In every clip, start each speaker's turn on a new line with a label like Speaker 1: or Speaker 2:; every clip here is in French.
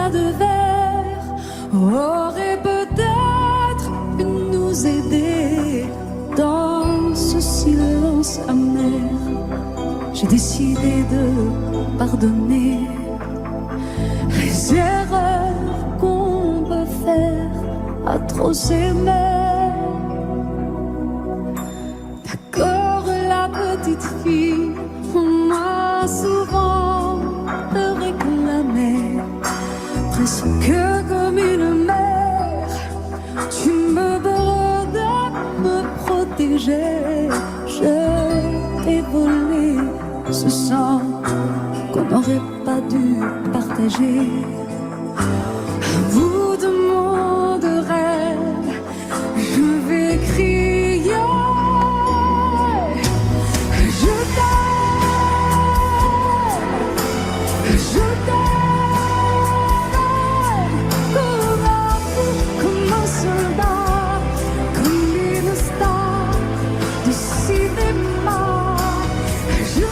Speaker 1: bras de verre aurait peut-être pu nous aider dans ce silence amer. J'ai décidé de pardonner les erreurs qu'on peut faire à trop s'aimer. D'accord, la petite fille, on m'a souvent réclamé, presque comme une mère. Tu me dois de me protéger. Je t'ai volé ce sang qu'on n'aurait pas dû partager. À bout de mots de rêve, je vais crier. Je t'aime, je t'aime, comme un fou, comme un soldat, comme une star de cinéma. Je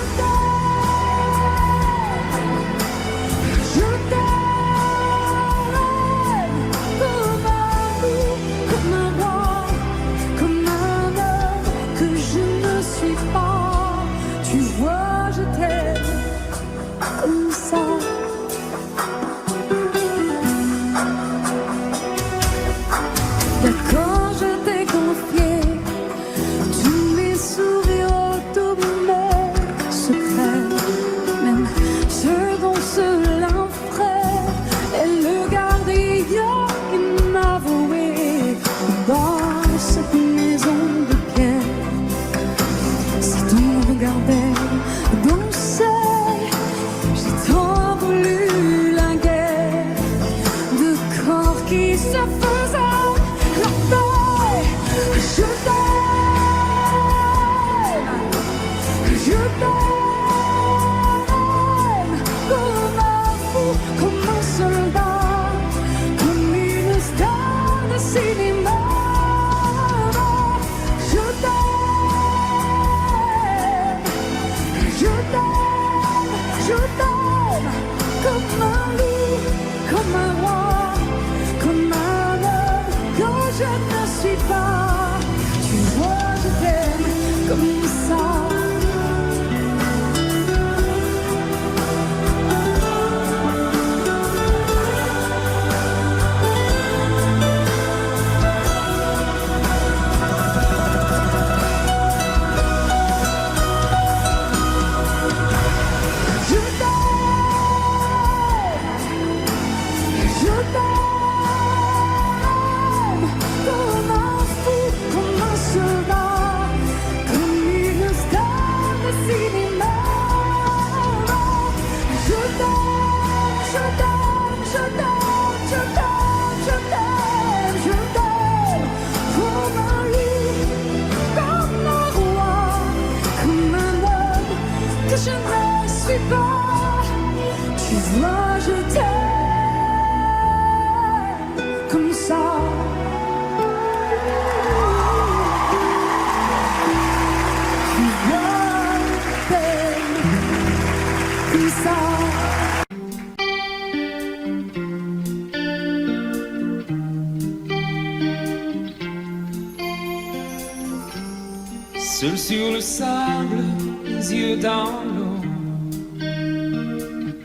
Speaker 2: Seul sur le sable, les yeux dans l'eau,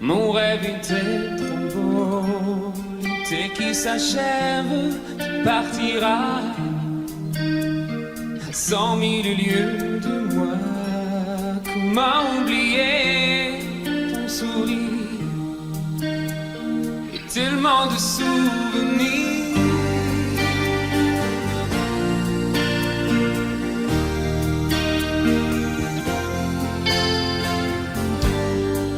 Speaker 2: mon rêve était trop beau. L'été qui s'achève, tu partiras à 100 000 lieues de moi. Comment oublier ton sourire et tellement de souvenirs.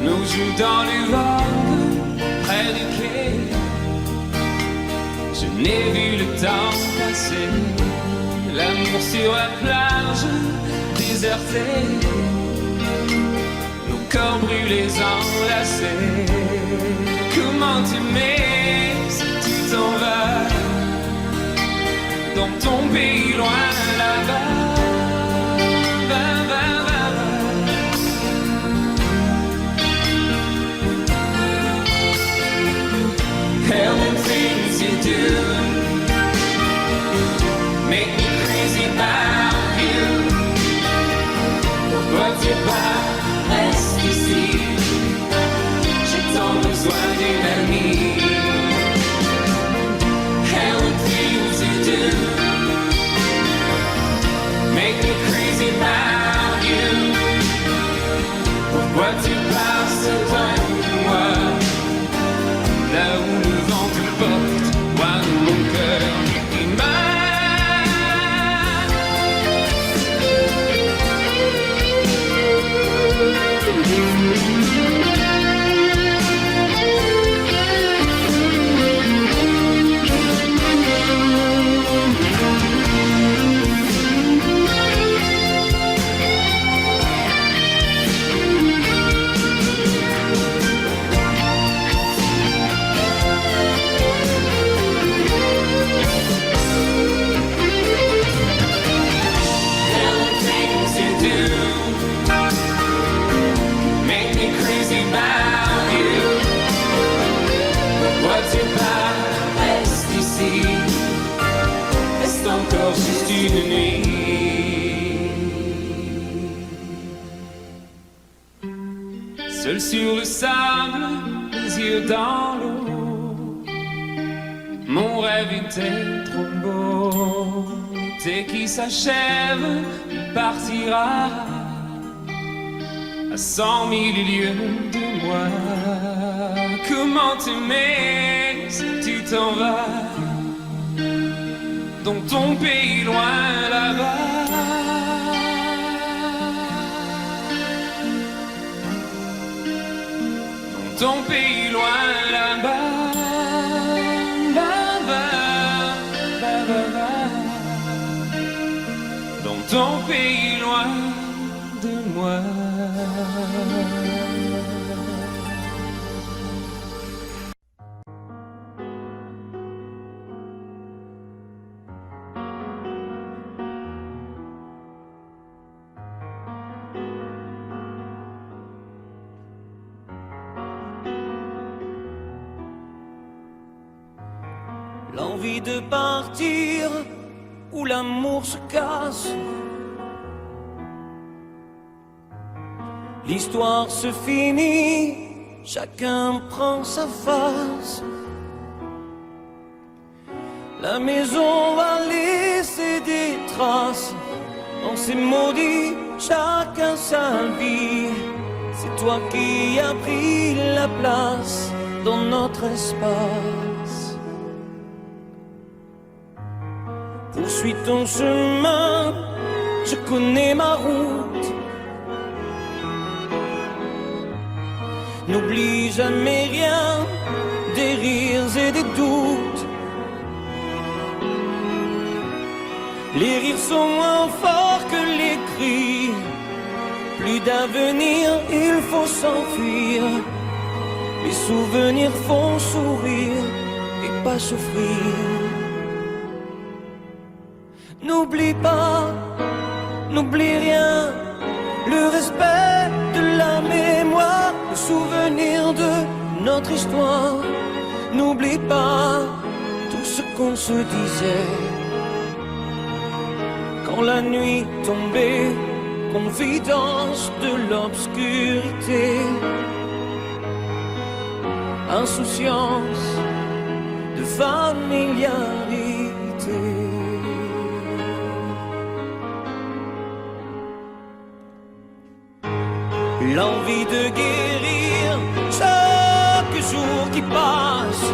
Speaker 2: Nous jouons dans les vagues près du quai. Je n'ai vu le temps passer. L'amour sur la plage désertée, nos corps brûlés enlacés. Comment t'aimer si tu t'en vas dans ton pays loin là-bas. do make me crazy about you. Pourquoi tu pars, reste ici, j'ai tant besoin d'une amie. Everything to do make me crazy about you. Pourquoi tu passes loin de moi, là où le vent te porte, loin de mon cœur qui juste une nuit. Seul sur le sable, les yeux dans l'eau, mon rêve était trop beau. L'été qui s'achève, il partira à 100 000 lieues de moi. Comment t'aimer si tu t'en vas dans ton pays loin là-bas? Dans ton pays loin là-bas, dans ton pays loin de moi.
Speaker 3: L'envie de partir où l'amour se casse. L'histoire se finit, chacun prend sa face. La maison va laisser des traces. On s'est maudit, chacun sa vie. C'est toi qui as pris la place dans notre espace. Poursuis ton chemin, je connais ma route. N'oublie jamais rien, des rires et des doutes. Les rires sont moins forts que les cris. Plus d'avenir, il faut s'enfuir. Les souvenirs font sourire et pas souffrir. N'oublie pas, n'oublie rien, le respect de la mémoire, le souvenir de notre histoire. N'oublie pas tout ce qu'on se disait quand la nuit tombait, confidence de l'obscurité, insouciance de familiarité. L'envie de guérir chaque jour qui passe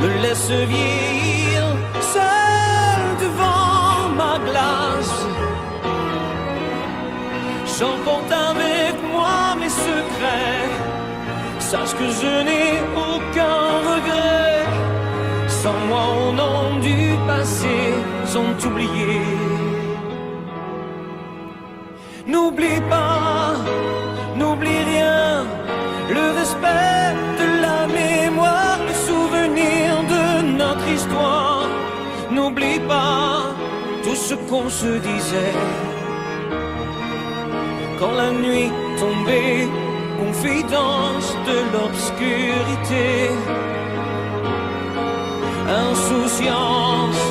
Speaker 3: me laisse vieillir seul devant ma glace. J'emporte avec moi mes secrets. Sache que je n'ai aucun regret. Sans moi au nom du passé sont oubliés. N'oublie pas, n'oublie rien, le respect de la mémoire, le souvenir de notre histoire. N'oublie pas tout ce qu'on se disait quand la nuit tombait, confidence de l'obscurité, insouciance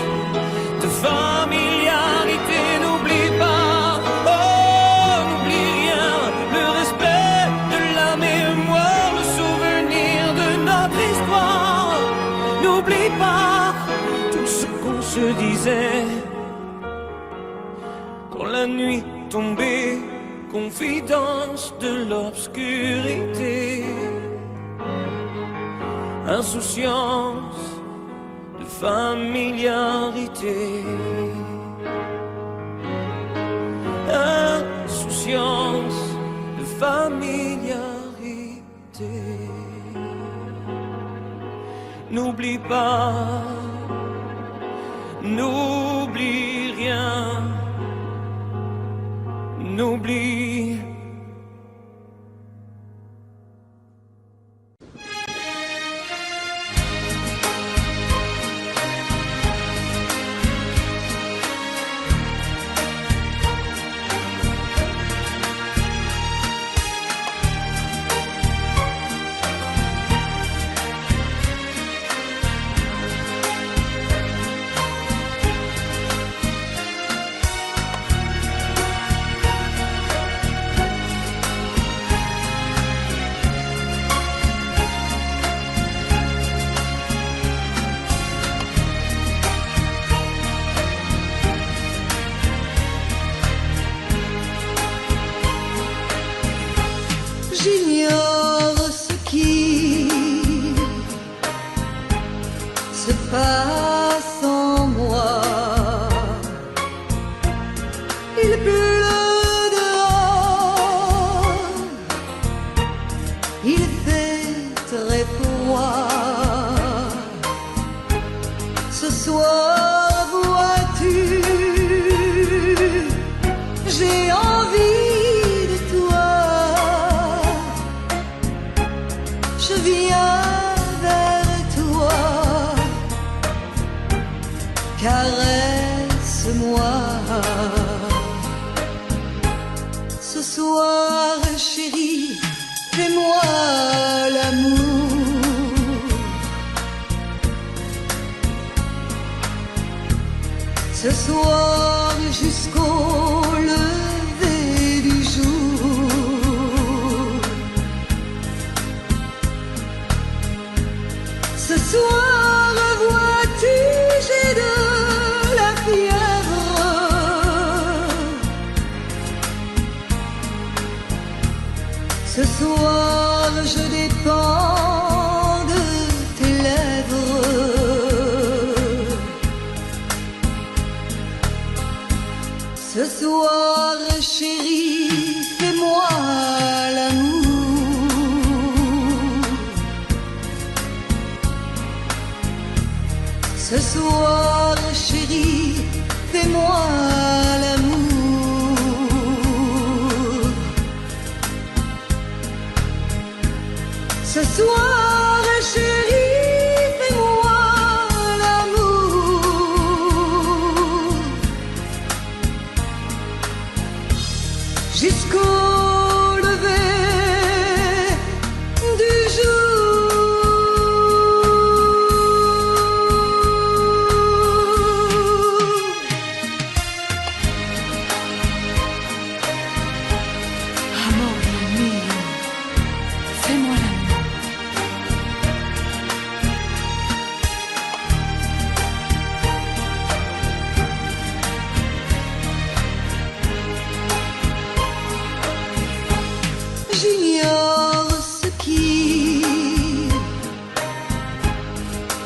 Speaker 3: de familiarité. N'oublie pas, oh, n'oublie rien, le respect de la mémoire, le souvenir de notre histoire. N'oublie pas tout ce qu'on se disait quand la nuit tombait. Confidence de l'obscurité, insouciance de familiarité, insouciance de familiarité. N'oublie pas, n'oublie rien. N'oublie.
Speaker 1: J'ignore ce qui se passe en moi. Il pleut dehors, il fait très froid. Ce soir, vois-tu, j'ai envie de toi. Je viens vers toi, caresse-moi. Ce soir, chérie, fais-moi l'amour. Ce soir, jusqu'au lever du jour. Ce soir, vois-tu, j'ai de la fièvre. Ce soir, je dépends de tes lèvres. Ce soir, chérie, fais-moi l'amour. Ce soir, chérie, fais-moi l'amour. Ce soir, chérie, fais-moi l'amour. Jusqu'au lever du jour. Amor mio, fais-moi l'amour. J'ignore ce qui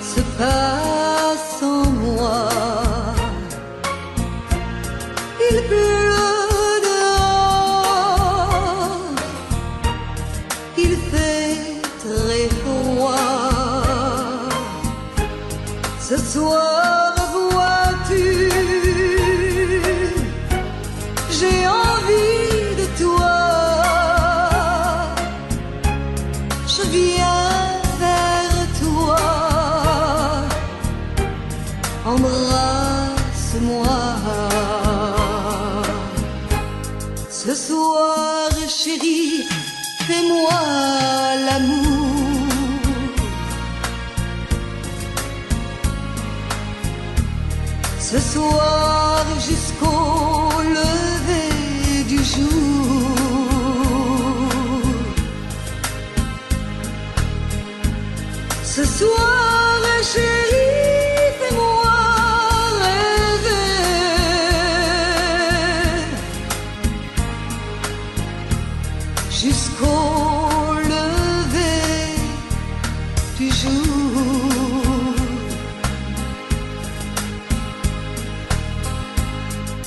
Speaker 1: se passe en moi. Il pleut dehors, il fait très froid. Ce soir, vois-tu, j'ai envie de toi. Je viens vers toi, embrasse-moi. Ce soir, chérie, fais-moi l'amour. Ce soir jusqu'au lever du jour. Ce soir, chérie, fais-moi rêver jusqu'au lever du jour.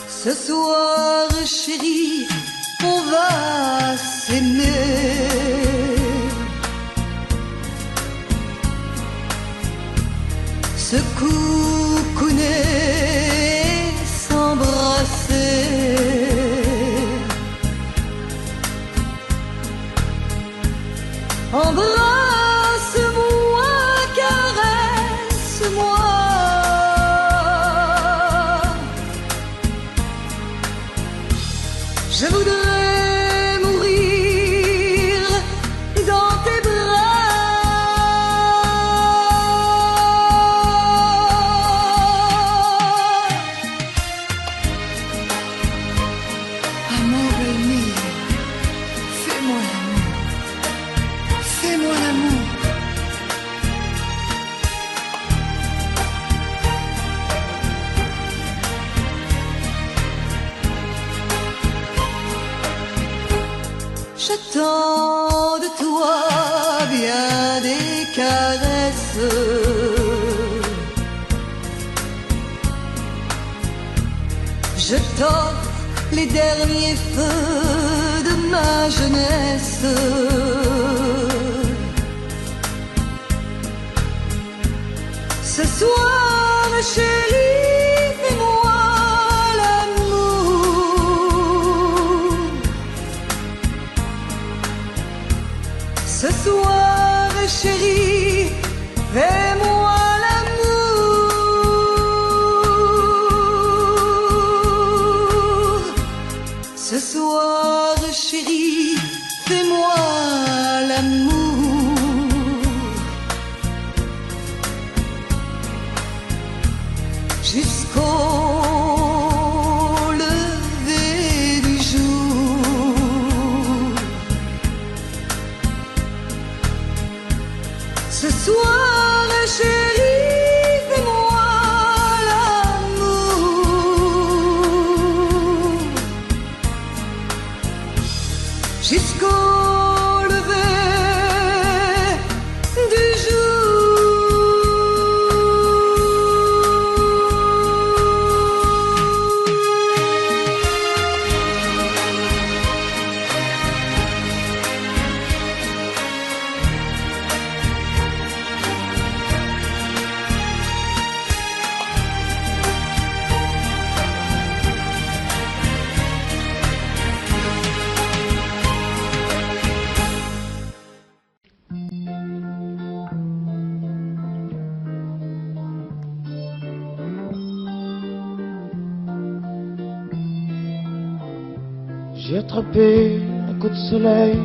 Speaker 1: Ce soir, chérie, on va s'aimer. Se coucouner, s'embrasser. Embrasse-moi, caresse-moi. Je voudrais mourir dans tes bras. Amour mio, fais-moi l'amour. Fais-moi l'amour. J'attends de toi bien des caresses. Je t'offre les derniers feux de ma jeunesse. Ce soir, chérie, fais-moi l'amour. Ce soir, chérie, fais-moi l'amour. Ce soir, chérie, fais-moi l'amour. Jusqu'au lever du jour. Ce soir, chérie, fais-moi l'amour. Jusqu'au lever du
Speaker 4: J'ai attrapé un coup de soleil,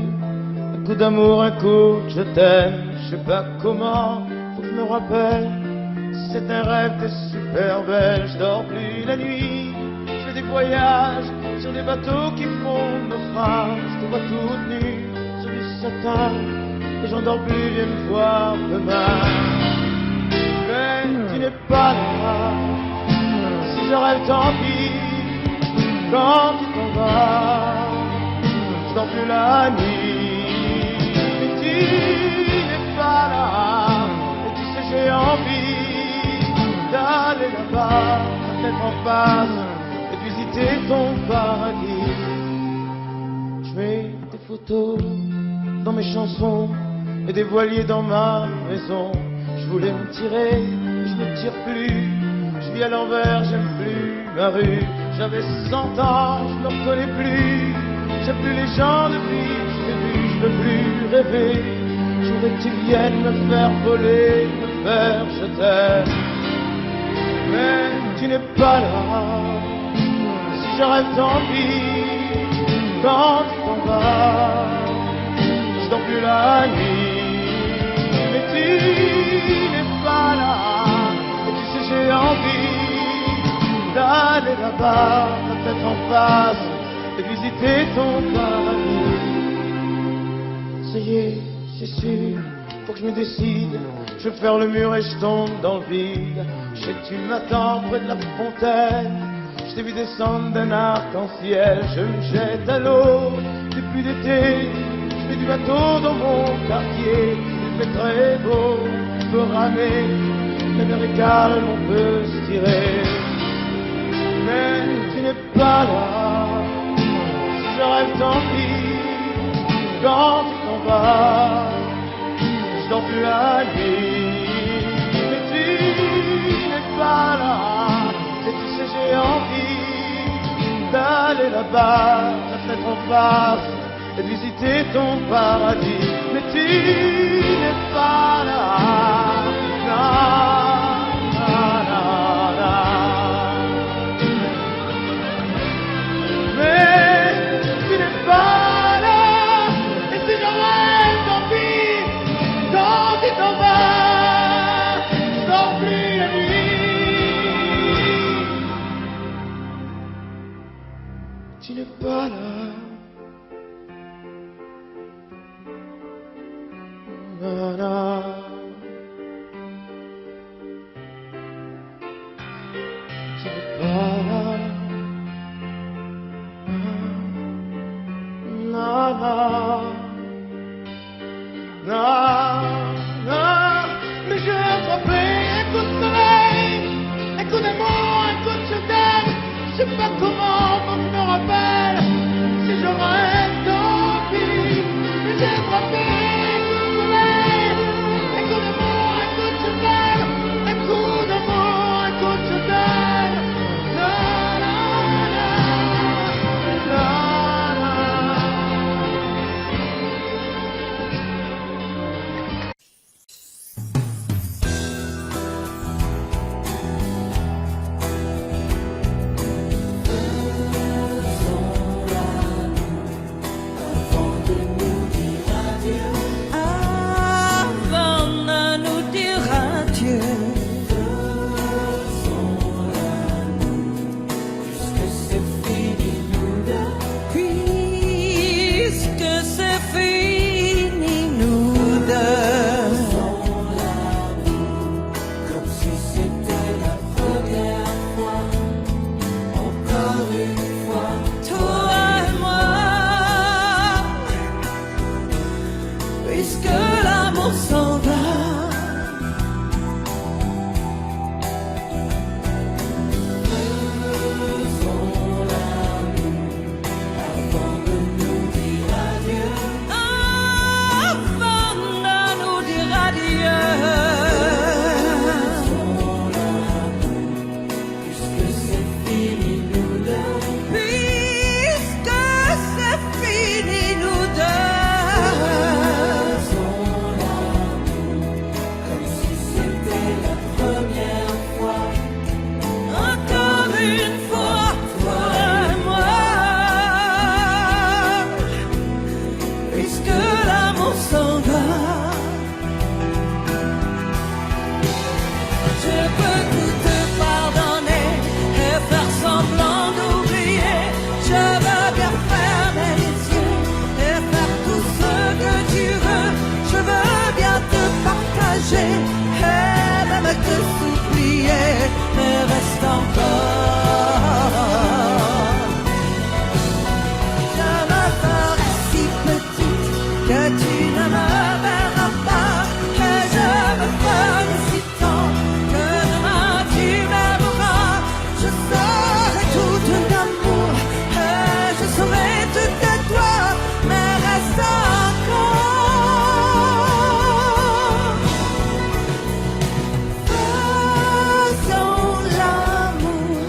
Speaker 4: un coup d'amour, un coup de je t'aime. Je sais pas comment, faut que je me rappelle. C'est un rêve, t'es super belle. Je dors plus la nuit, je fais des voyages sur des bateaux qui font naufrage. Je te vois toute nue sur du satin et j'en dors plus, viens me voir demain. Mais tu n'es pas là, si je rêve tant pis. Quand tu t'en vas, je dors plus la nuit. Mais tu n'es pas là, et tu sais j'ai envie d'aller là-bas, peut-être en face, et de visiter ton paradis. Je mets des photos dans mes chansons et des voiliers dans ma maison. Je voulais me tirer, je ne tire plus. Je vis à l'envers, j'aime plus ma rue. J'avais 100 ans, je me reconnais plus. J'aime plus les gens depuis, je t'ai vu, je veux plus rêver. Je voudrais que tu viennes me faire voler, me faire je t'aime. Mais tu n'es pas là, si je rêve tant pis. Quand tu t'en vas, je plus la nuit. Mais tu n'es pas là. Et tu sais, j'ai envie d'aller là-bas, la tête en face, et visiter ton paradis. Ça y est, c'est sûr, faut que je me décide. Je vais faire le mur et je tombe dans le vide. Je sais que tu m'attends près de la fontaine. Je t'ai vu descendre d'un arc-en-ciel. Je me jette à l'eau depuis l'été. Je fais du bateau dans mon quartier. Il fait très beau, on peut ramer. La mer est calme, on peut se tirer. Mais tu n'es pas là. Si je rêve, tant pis. Quand tu t'en vas, je dors plus la nuit. Mais tu n'es pas là. Et tu sais, j'ai envie d'aller là-bas, la tête en face, et de visiter ton paradis. Mais tu n'es pas là. Na, na, na, na. Mais tu n'es pas là. Et si je rêve, tant pis. Quand tu t'en vas, je dors plus la nuit. Tu n'es pas là. Na, na. Tu n'es pas là. Na, na. Na, na. Mais je vais attraper un coup de soleil, un coup d'amour, un coup de je t'aime. Je sais pas comment, faut que je me rappelle. Si je rêve, tant pis. Mais j'ai attrapé un coup de soleil, un coup d'amour, un coup de je t'aime. Un coup d'amour, un coup de je t'aime. Na, na, na, na, na.
Speaker 3: Avant de nous dire adieu, puisque c'est fini nous deux, puisque c'est fini nous deux, comme si c'était la première fois, encore une fois, toi et moi. Puisque l'amour s'en va, faisons l'amour avant de nous dire adieu. Avant de nous dire adieu. Faisons l'amour, puisque c'est fini nous deux. Puisque c'est fini nous deux. Comme si c'était la première fois, encore une fois, toi et moi. Puisque l'amour s'en va, je peux tout te pardonner et faire semblant d'oublier. Je veux bien fermer les yeux et faire tout ce que tu veux. Je veux bien te partager et même te supplier, mais reste encore. Je me ferai si petite que tu ne me verras pas, et je me ferai si tendre que demain tu m'aimeras. Je serai tout ton amour et je serai tout de toi, mais reste encore. Faisons l'amour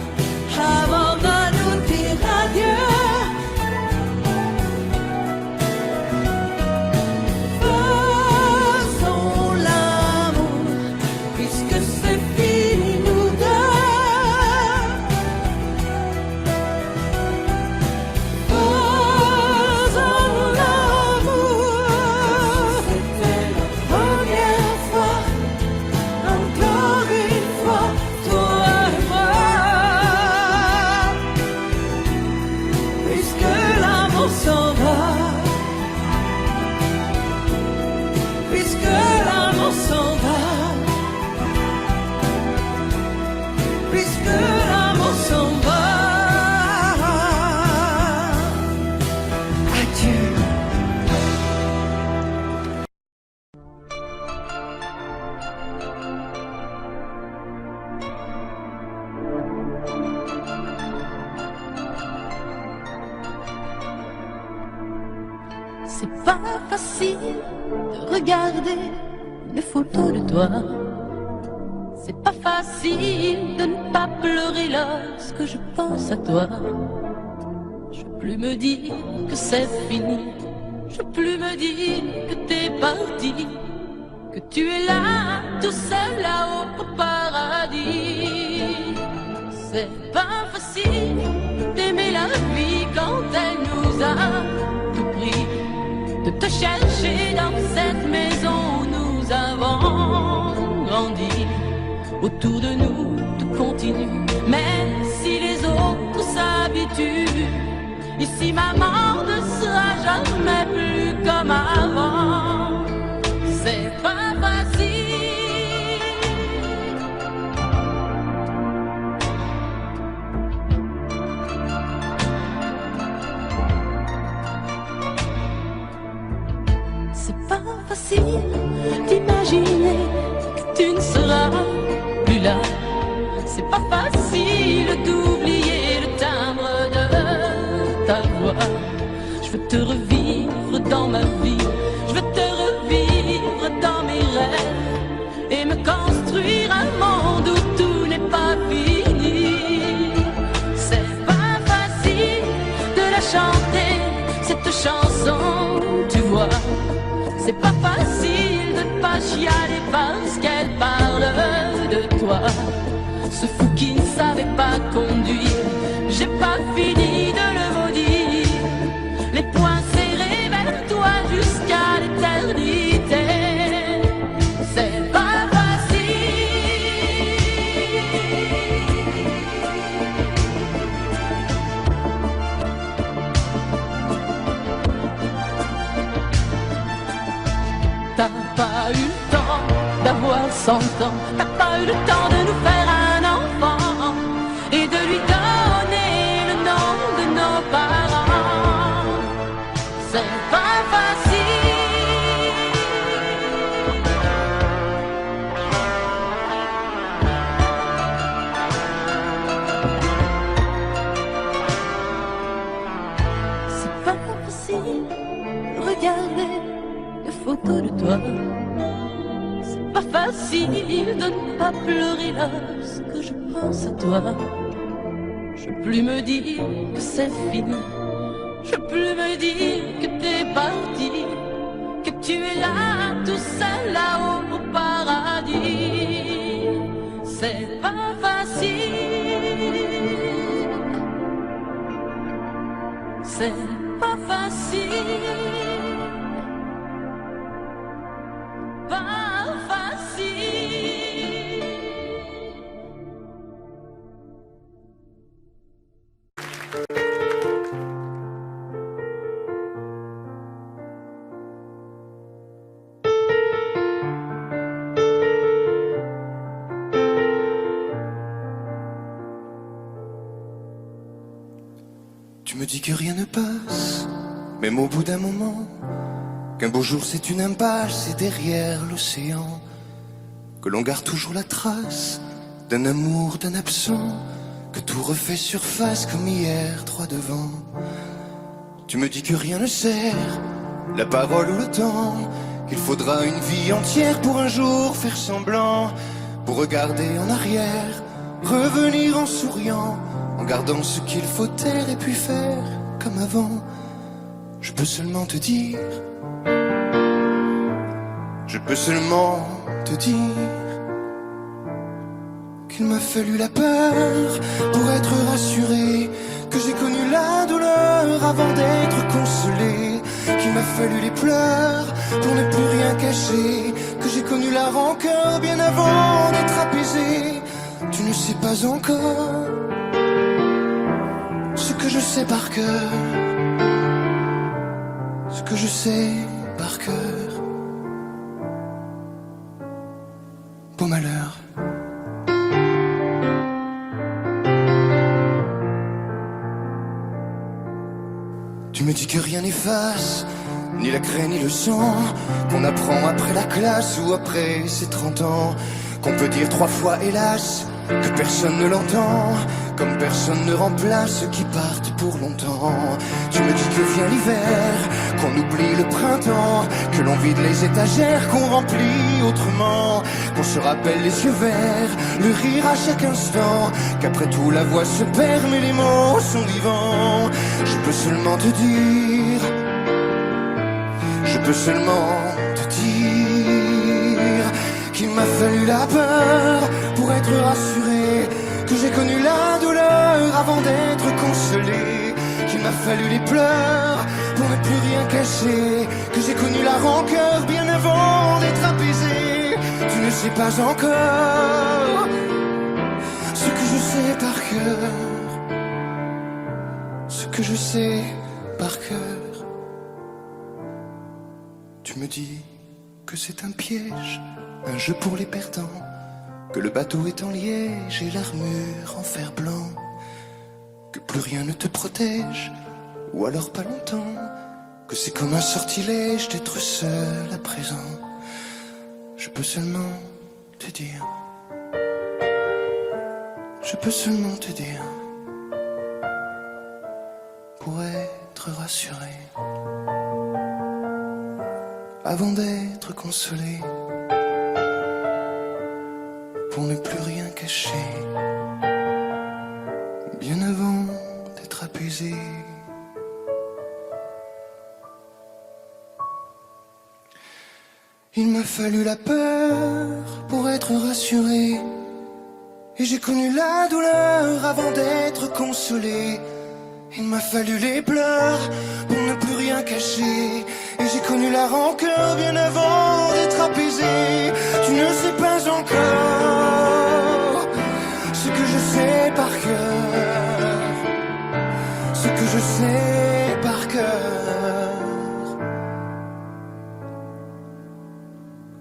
Speaker 3: l'amour s'en va, puisque l'amour s'en va. Adieu.
Speaker 5: C'est pas facile de regarder les photos de toi. C'est pas facile de ne pas pleurer lorsque je pense à toi. Je peux plus me dire que c'est fini. Je peux plus me dire que t'es parti, que tu es là, tout seul là-haut au paradis. C'est pas facile d'aimer la vie quand elle nous a tout pris, de te chercher dans cette maison où nous avons grandi. Autour de nous, tout continue, même si les autres s'habituent. Ici, maman ne sera jamais plus comme avant. C'est pas facile. C'est pas facile d'imaginer que tu ne seras plus là. C'est pas facile d'oublier le timbre de ta voix. Je veux te revivre dans ma vie, je veux te revivre dans mes rêves et me construire un monde où tout n'est pas fini. C'est pas facile de la chanter, cette chanson, tu vois. C'est pas facile de ne pas chialer parce qu'elle parle de toi. Ce fou qui ne savait pas conduire, j'ai pas fini de le maudire. Les poings serrés vers toi jusqu'à l'éternité. C'est pas facile. T'as pas eu le temps d'avoir 100 ans, t'as pas eu le temps de nous faire un enfant et de lui donner le nom de nos parents. C'est pas facile. C'est pas facile de regarder les photos de toi. C'est pas facile de ne pas pleurer lorsque je pense à toi. Je peux plus me dire que c'est fini. Je peux plus me dire que t'es parti, que tu es là, tout seul là-haut au paradis. C'est pas facile. C'est pas facile. Pas facile.
Speaker 6: Tu me dis que rien ne passe, même au bout d'un moment, qu'un beau jour c'est une impasse, c'est derrière l'océan, que l'on garde toujours la trace d'un amour, d'un absent, que tout refait surface comme hier, droit devant. Tu me dis que rien ne sert, la parole ou le temps, qu'il faudra une vie entière pour un jour faire semblant, pour regarder en arrière, revenir en souriant, en gardant ce qu'il faut taire et puis faire comme avant. Je peux seulement te dire, je peux seulement te dire qu'il m'a fallu la peur pour être rassuré, que j'ai connu la douleur avant d'être consolé, qu'il m'a fallu les pleurs pour ne plus rien cacher, que j'ai connu la rancœur bien avant d'être apaisé. Tu ne sais pas encore ce que je sais par cœur, ce que je sais par cœur. beau malheur. Tu me dis que rien n'efface, ni la craie ni le sang, qu'on apprend après la classe ou après ses 30 ans, qu'on peut dire 3 fois hélas, que personne ne l'entend, comme personne ne remplace ceux qui partent pour longtemps. Tu me dis que vient l'hiver, qu'on oublie le printemps, que l'on vide les étagères, qu'on remplit autrement, qu'on se rappelle les yeux verts, le rire à chaque instant, qu'après tout la voix se perd mais les mots sont vivants. Je peux seulement te dire, je peux seulement te dire qu'il m'a fallu la peur pour être rassuré, que j'ai connu la douleur avant d'être consolé, qu'il m'a fallu les pleurs pour ne plus rien cacher, que j'ai connu la rancœur bien avant d'être apaisé. Tu ne sais pas encore ce que je sais par cœur, ce que je sais par cœur. Tu me dis que c'est un piège, un jeu pour les perdants, que le bateau est en liège et l'armure en fer blanc, que plus rien ne te protège, ou alors pas longtemps, que c'est comme un sortilège d'être seul à présent. Je peux seulement te dire, je peux seulement te dire, pour être rassuré, avant d'être consolé, pour ne plus rien cacher, bien avant d'être apaisé. Il m'a fallu la peur pour être rassuré, et j'ai connu la douleur avant d'être consolé. Il m'a fallu les pleurs pour ne plus rien cacher, et j'ai connu la rancœur bien avant d'être apaisé. Tu ne sais pas encore ce que je sais par cœur, ce que je sais par cœur.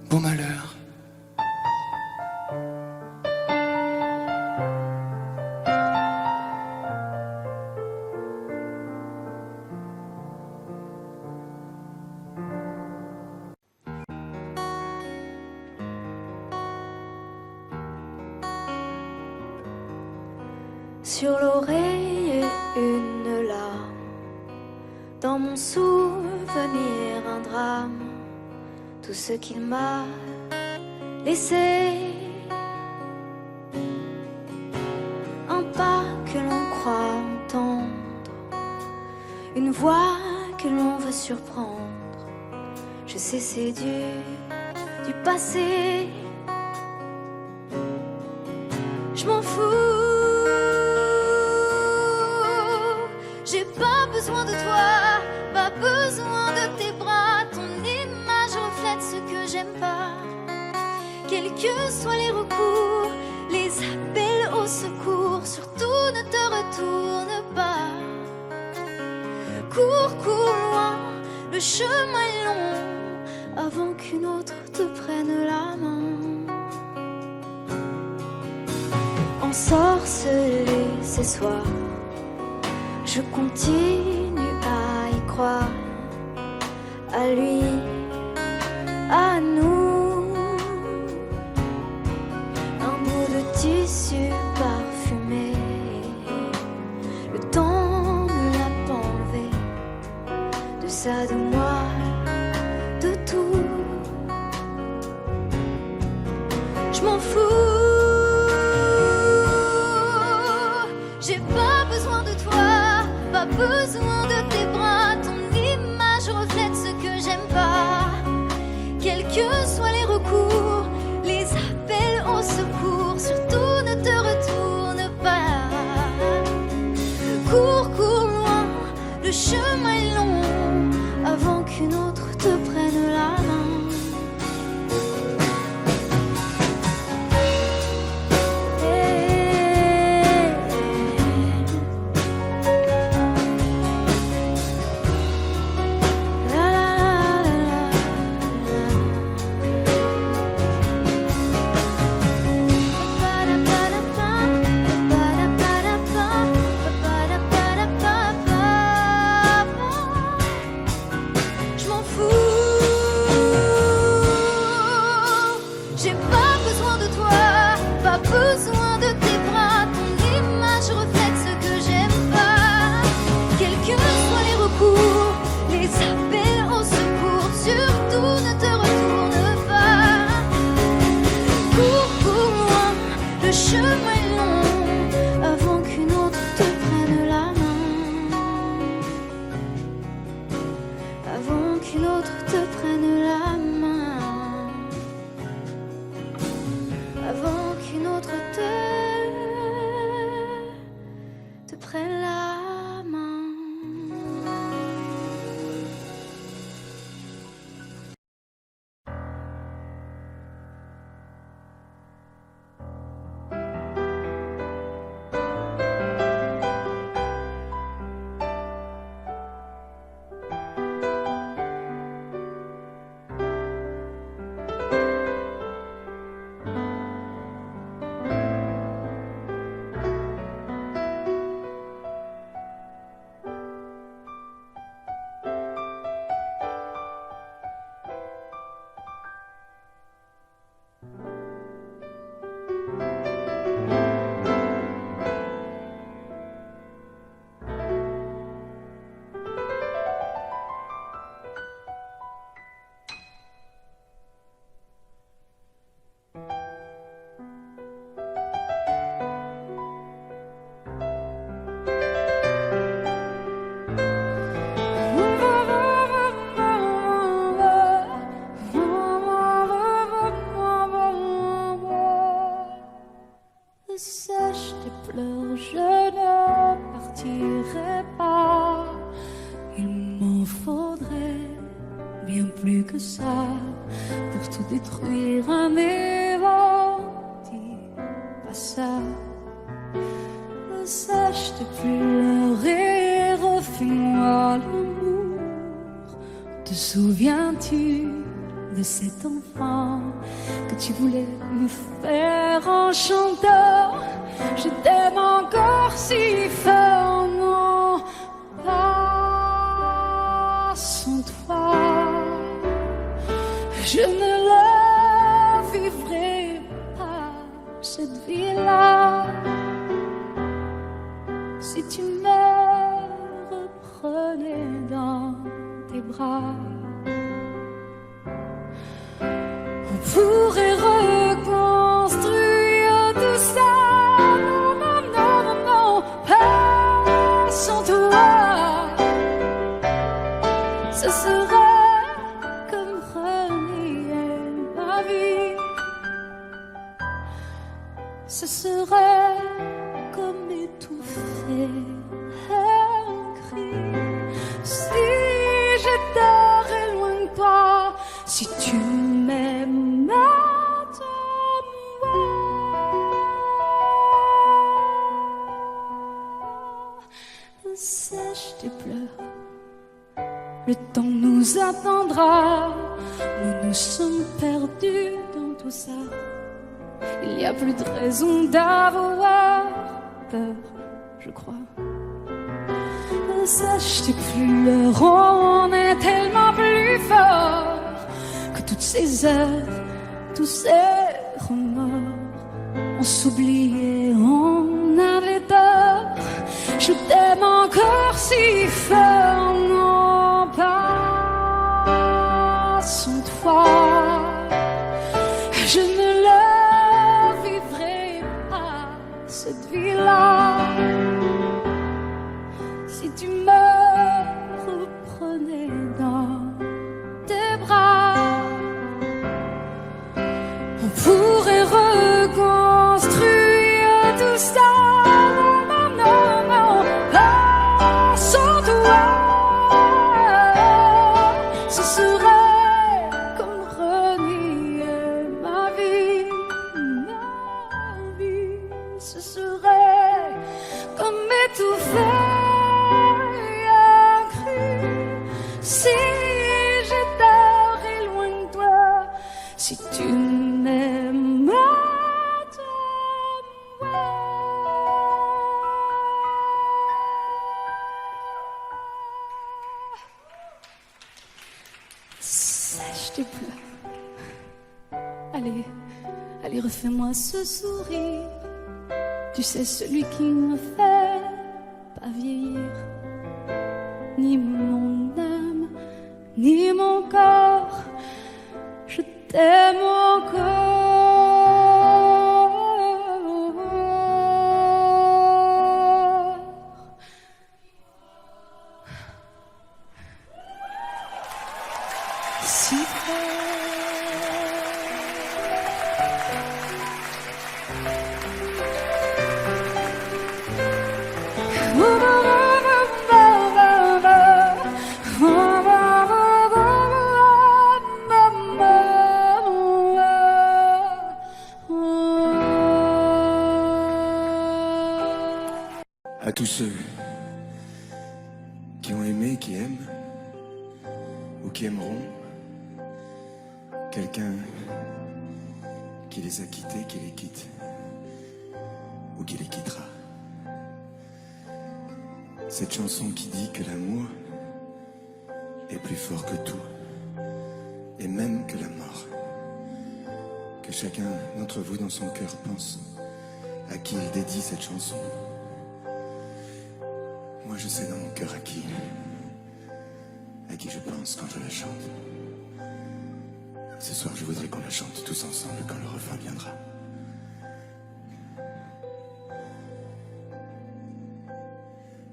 Speaker 6: Beau malheur.
Speaker 7: Sur l'oreille une larme, dans mon souvenir un drame, tout ce qu'il m'a laissé, un pas que l'on croit entendre, une voix que l'on veut surprendre. Je sais c'est du passé, je m'en fous. J'ai pas besoin de toi, pas besoin de tes bras. Ton image reflète ce que j'aime pas. Quels que soient les recours, les appels au secours, surtout ne te retourne pas. Cours, cours loin, le chemin est long, avant qu'une autre te prenne la main. Ensorcelé ces soirs, je continue à y croire, à lui, à nous. Un bout de tissu parfumé, le temps ne l'a pas enlevé, de ça, de moi, de tout. Je m'en fous. J'ai pas besoin de toi, pas besoin de tes bras. Ton image reflète ce que j'aime pas. Quels que soient les recours, les appels au secours, surtout ne te retourne pas. Cours, cours loin, le chemin est long, avant qu'une autre te prenne la main. J'ai pas besoin de toi, pas besoin de tes bras. Ton image reflète ce que j'aime pas. Quels que soient les recours, les appels au secours, surtout ne te retourne pas. Cours pour moi, le chemin est long, avant qu'une autre te prenne la main. Avant qu'une autre te prenne la main. Avant qu'une autre te prenne la main. Sèche tes pleurs, je ne partirai pas. Il m'en faudrait bien plus que ça pour tout détruire, mais bon, dis pas ça. Sèche tes pleurs et refais-moi l'amour. Te souviens-tu de cet enfant que tu voulais me faire en chantant? Je t'aime encore si fort, non, pas sans toi. Je ne la vivrai pas, cette vie-là, si tu me reprenais dans tes bras. On pourrait reconstruire tout ça. Non, non, non, non, non, pas sans toi. Ce serait comme renier ma vie. Ce serait comme étouffer un cri. Si j'étais loin de toi, si tu m'aimes maintenant, sèche tes pleurs, le temps nous attendra. Nous nous sommes perdus dans tout ça. Il n'y a plus de raison d'avoir peur, je crois. Sèche tes pleurs, on est tellement plus fort que toutes ces heures, tous ces remords. On s'oubliait, on avait tort. Je t'aime encore si fort, non, pas sans toi. Je ne la vivrai pas, cette vie-là, si tu me reprenais dans tes bras. On pourrait reconstruire tout ça. Non, non, non, pas sans toi. Ce serait comme renier ma vie. Ce serait comme étouffer un cri. Si j'étais loin de toi, si tu m'aimes
Speaker 5: Allez, refais-moi ce sourire. Tu sais, celui qui me fait pas vieillir. Ni mon âme, ni mon corps, je t'aime encore. Si
Speaker 8: À tous ceux qui ont aimé, qui aiment, ou qui aimeront, quelqu'un qui les a quittés, qui les quitte, ou qui les quittera. Cette chanson qui dit que l'amour est plus fort que tout, et même que la mort. Que chacun d'entre vous dans son cœur pense à qui il dédie cette chanson. Moi je sais dans mon cœur à qui je pense quand je la chante. Ce soir je voudrais qu'on la chante tous ensemble quand le refrain viendra.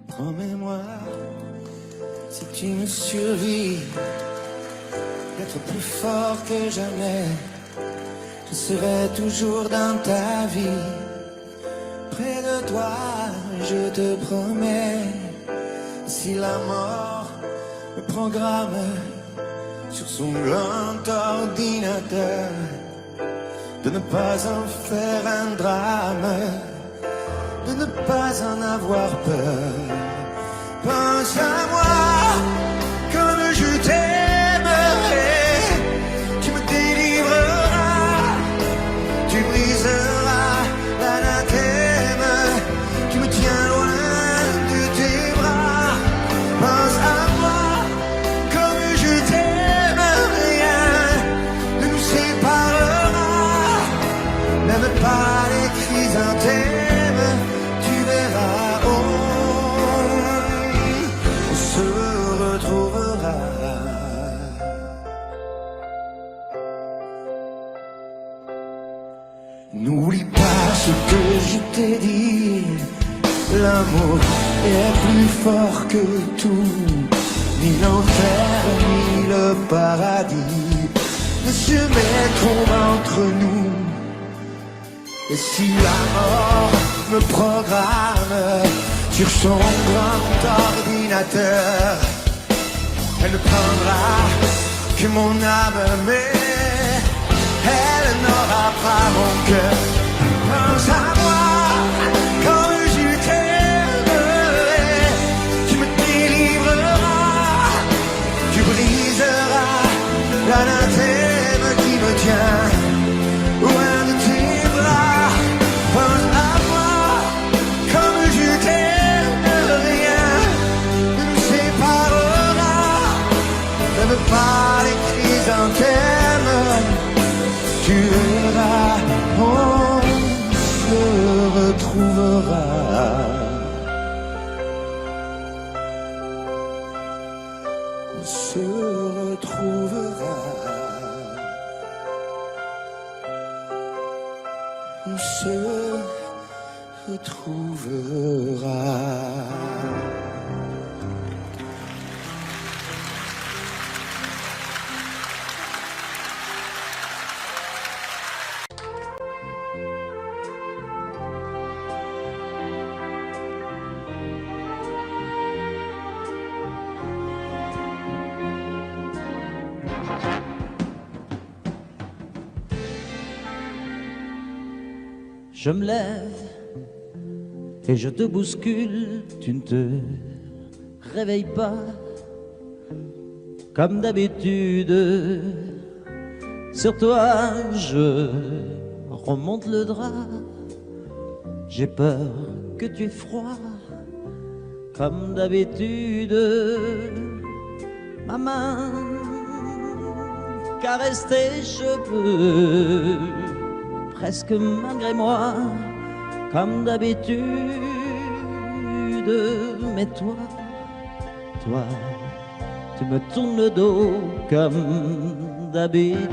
Speaker 6: Promets-moi, si tu me survis, d'être plus fort que jamais. Je serai toujours dans ta vie, près de toi, je te promets. Si la mort me programme sur son grand ordinateur, de ne pas en faire un drame, de ne pas en avoir peur. Pense à moi comme je t'aimerai. Tu me délivreras, tu briseras l'anathème qui me tient loin de tes bras. Pense à moi comme je t'aime, rien ne nous séparera, même pas les chrysanthèmes. Tu verras, on se retrouvera. N'oublie pas ce que je t'ai dit, l'amour est plus fort que tout, ni l'enfer ni le paradis ne se mettront entre nous. Et si la mort me programme sur son grand ordinateur, elle ne prendra que mon âme, mais elle n'aura pas mon cœur. Pense à moi quand je t'aimerai. Tu me délivreras, tu briseras l'anathème qui me tient loin de tes bras. Pense à moi comme je t'aime, rien ne nous séparera, même pas les chrysanthèmes. Tu verras, on se retrouvera. On se retrouvera. On se retrouvera.
Speaker 3: Je me lève et je te bouscule, tu ne te réveilles pas comme d'habitude. Sur toi je remonte le drap, j'ai peur que tu aies froid comme d'habitude. Ma main caresse tes cheveux,
Speaker 9: presque malgré moi, comme d'habitude. Mais toi, tu me tournes le dos comme d'habitude.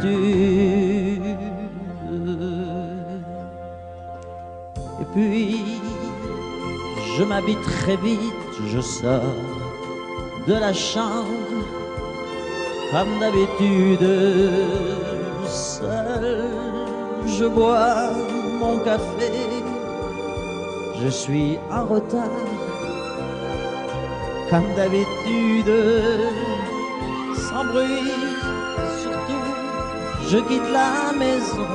Speaker 9: Et puis, je m'habille très vite, je sors de la chambre, comme d'habitude, seul, je bois mon café, je suis en retard, comme d'habitude, sans bruit, surtout, je quitte la maison,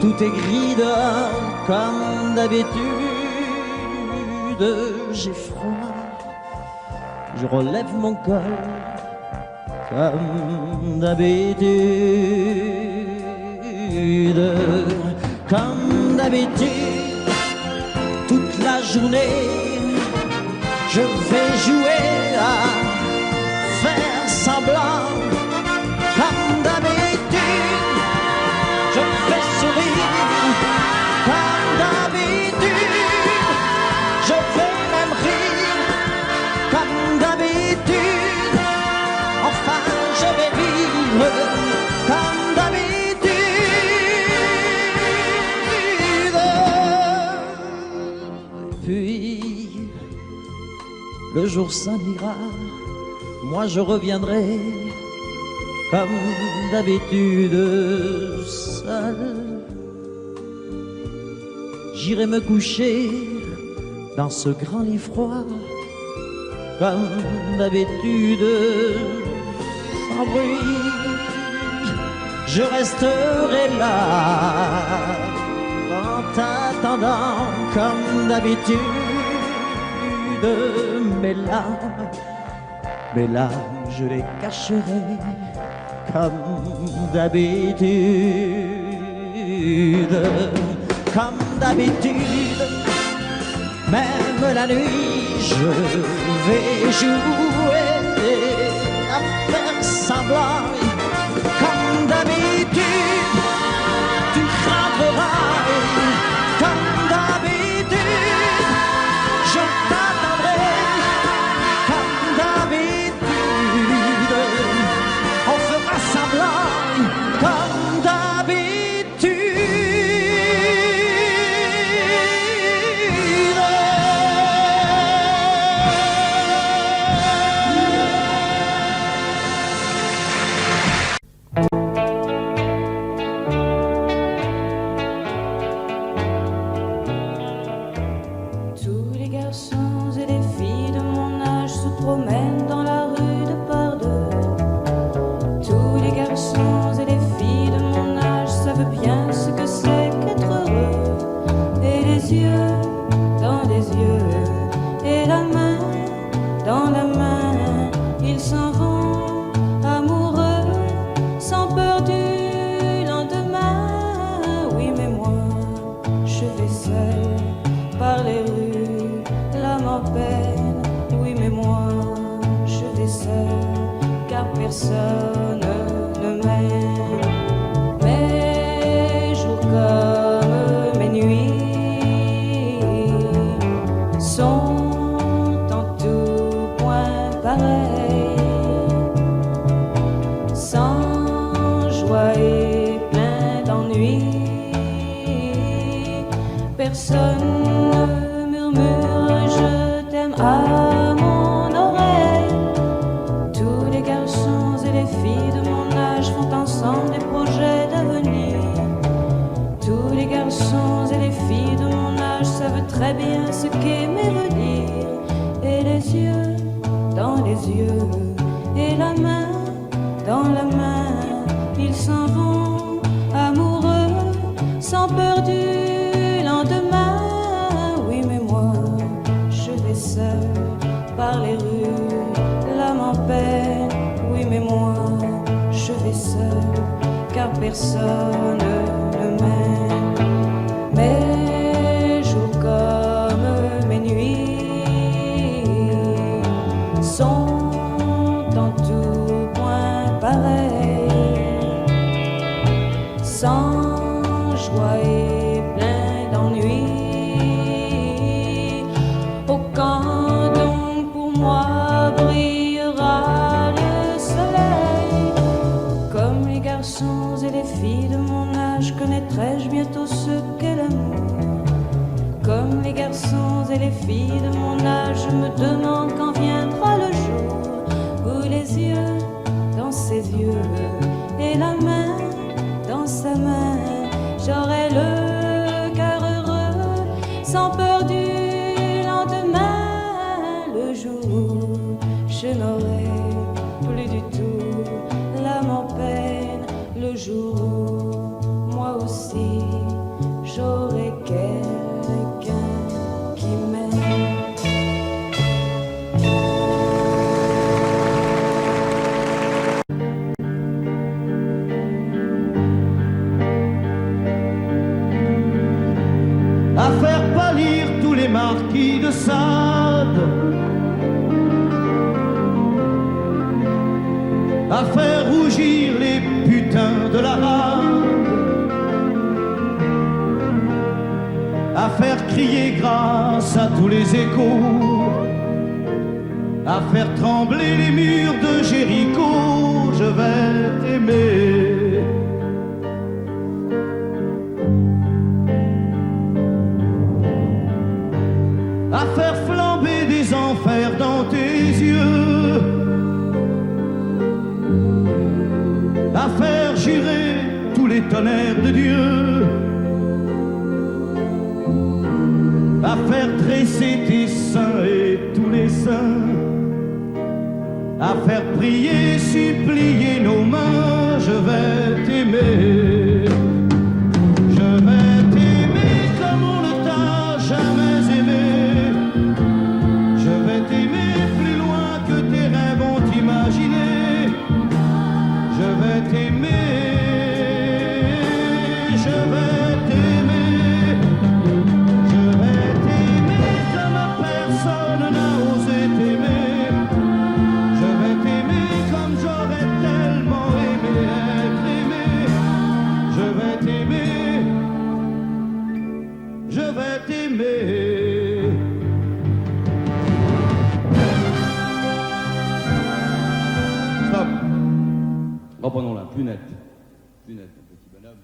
Speaker 9: tout est gris dehors, comme d'habitude, j'ai froid, je relève mon col, comme d'habitude, comme d'habitude, toute la journée, je vais jouer à faire semblant, comme d'habitude, je fais sourire, comme d'habitude, je vais même rire, comme d'habitude, enfin je vais vivre, comme d'habitude. Puis, le jour s'en ira, moi je reviendrai, comme d'habitude, seul. J'irai me coucher dans ce grand lit froid, comme d'habitude, sans bruit. Je resterai là, en t'attendant, comme d'habitude. Mes larmes, je les cacherai, comme d'habitude, comme d'habitude. Même la nuit, je vais jouer à faire semblant, comme d'habitude. Tu rentreras, comme d'habitude. Je t'attendrai, comme d'habitude. On fera semblant, comme d'habitude.
Speaker 10: Tous les garçons et les filles de mon âge se promènent dans la rue de par deux. Tous les garçons et les filles de mon âge savent bien ce que c'est qu'être heureux. Et les yeux dans les yeux, et la main dans la main, ils s'en vont amoureux, sans peur du lendemain. Oui, mais moi, je vais seul par les rues, l'âme en peine. Oui, mais moi, je vais seul, car personne ne m'aime. Mes jours comme mes nuits sont en tout point pareils, sans joie et plein d'ennui. Personne ne murmure je t'aime à mon oreille. Tous les garçons et les filles de mon âge font ensemble des projets d'avenir. Tous les garçons et les filles de mon âge savent très bien ce qu'aimer veut dire. Et les yeux dans les yeux, et la main dans la main, ils s'en vont amoureux, sans peur du lendemain. Oui, mais moi, je vais seul par les rues, l'âme en peine. Oui, mais moi, je vais seul, car personne ne m'aime. Mes jours comme mes nuits sont en tout point pareils, sans choix est plein d'ennuis. Oh, quand donc pour moi brillera le soleil? Comme les garçons et les filles de mon âge, connaîtrai-je bientôt ce qu'est l'amour? Comme les garçons et les filles de mon âge, je me demande quand viendra le jour où les yeux dans ses yeux et la main dans sa main, j'aurai le cœur heureux, sans peur du lendemain. Le jour où je n'aurai plus du tout l'âme en peine, le jour où moi aussi j'aurai quelqu'un qui m'aime.
Speaker 9: À faire pâlir tous les marquis de Sade, à faire rougir les putains de la rade, à faire crier grâce à tous les échos, à faire trembler les murs de Jéricho. Je vais t'aimer. À faire flamber des enfers dans tes yeux, à faire jurer tous les tonnerres de Dieu, à faire dresser tes seins et tous les saints, à faire prier, supplier nos mains. Je vais t'aimer. Je vais t'aimer comme on ne t'a jamais aimé. Je vais t'aimer plus loin que tes rêves ont imaginé. Je vais t'aimer, je vais t'aimer. Je vais t'aimer comme personne n'a osé t'aimer. Je vais t'aimer comme j'aurais tellement aimé être aimé. Je vais t'aimer, je vais t'aimer. Stop. Reprenons-la, plus net. Plus net, mon petit bonhomme.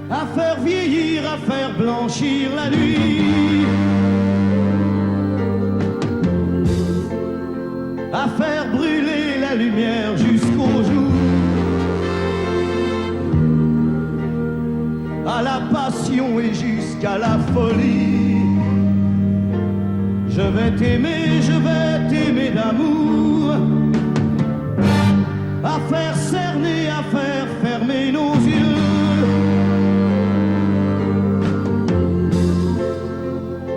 Speaker 9: À faire vieillir, à faire blanchir la nuit, à faire brûler la lumière jusqu'au jour, à la passion et jusqu'à la folie. Je vais t'aimer d'amour, à faire cerner, à faire fermer nos yeux,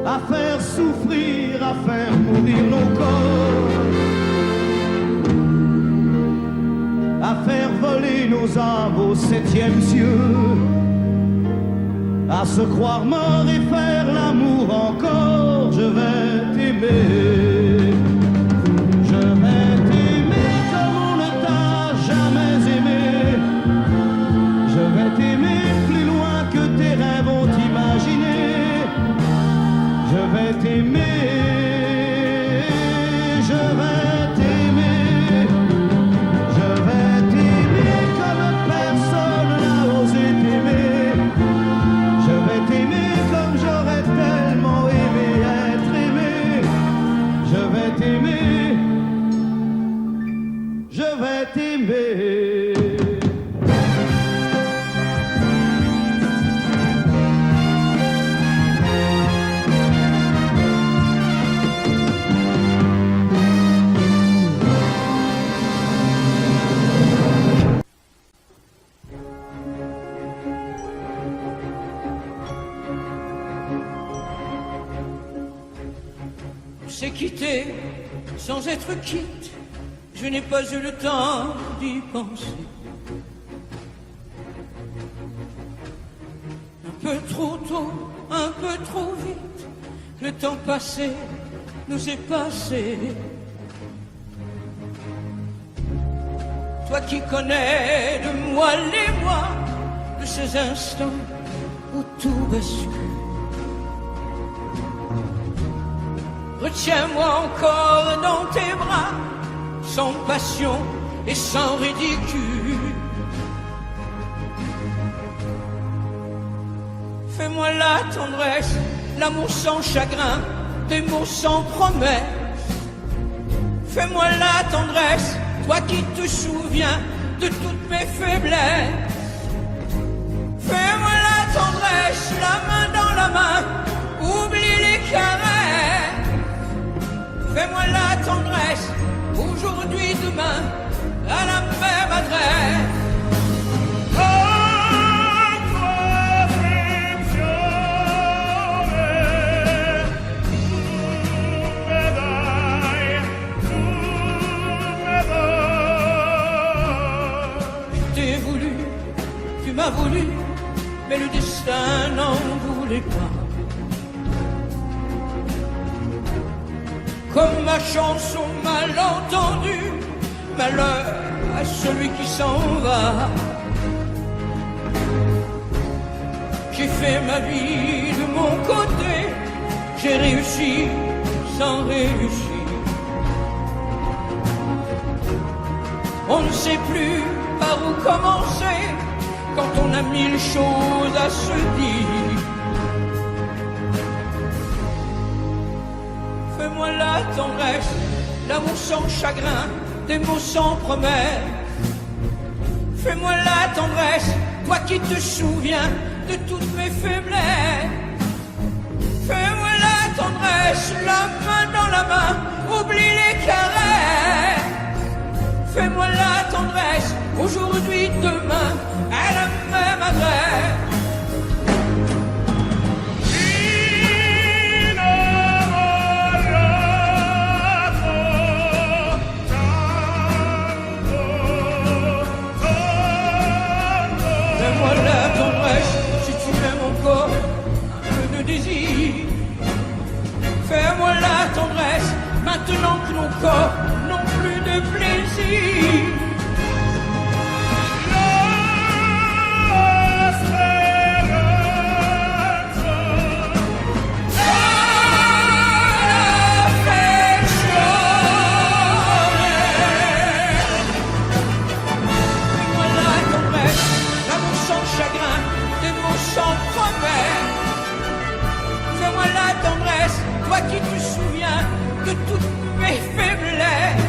Speaker 9: à faire souffrir, à faire mourir nos corps, à faire voler nos âmes au 7e cieux, à se croire mort et faire l'amour encore. Je vais t'aimer. Je vais t'aimer comme on ne t'a jamais aimé. Je vais t'aimer plus loin que tes rêves ont imaginé. Je vais t'aimer, je vais t'aimer. Je vais t'aimer comme personne n'a osé t'aimer. Je vais t'aimer comme j'aurais tellement aimé être aimé. Je vais t'aimer, je vais t'aimer.
Speaker 3: s'est quitté sans être quitte. Je n'ai pas eu le temps d'y penser. Un peu trop tôt, un peu trop vite, le temps passé nous est passé. Toi qui connais de moi les mois, de ces instants où tout bascule. Retiens-moi encore dans tes bras, sans passion et sans ridicule. Fais-moi la tendresse, l'amour sans chagrin, des mots sans promesse. Fais-moi la tendresse, toi qui te souviens de toutes mes faiblesses. Fais-moi la tendresse, la main dans la main, oublie les caresses. Fais-moi la tendresse, aujourd'hui, demain, à la même adresse. M'a voulu, mais le destin n'en voulait pas. Comme ma chanson mal entendue, malheur à celui qui s'en va. J'ai fait ma vie de mon côté, j'ai réussi sans réussir. On ne sait plus par où commencer quand on a mille choses à se dire. Fais-moi la tendresse, l'amour sans chagrin, des mots sans promesse. Fais-moi la tendresse, toi qui te souviens de toutes mes faiblesses. Fais-moi la tendresse, la main dans la main, oublie les caresses. Fais-moi la tendresse, aujourd'hui, demain, à la même adresse. Fais-moi la tendresse, si tu m'aimes encore, un peu de désir. Fais-moi la tendresse, maintenant que nos corps n'ont plus de plaisir. Fais-moi la tendresse, toi qui te souviens de toutes mes faiblesses.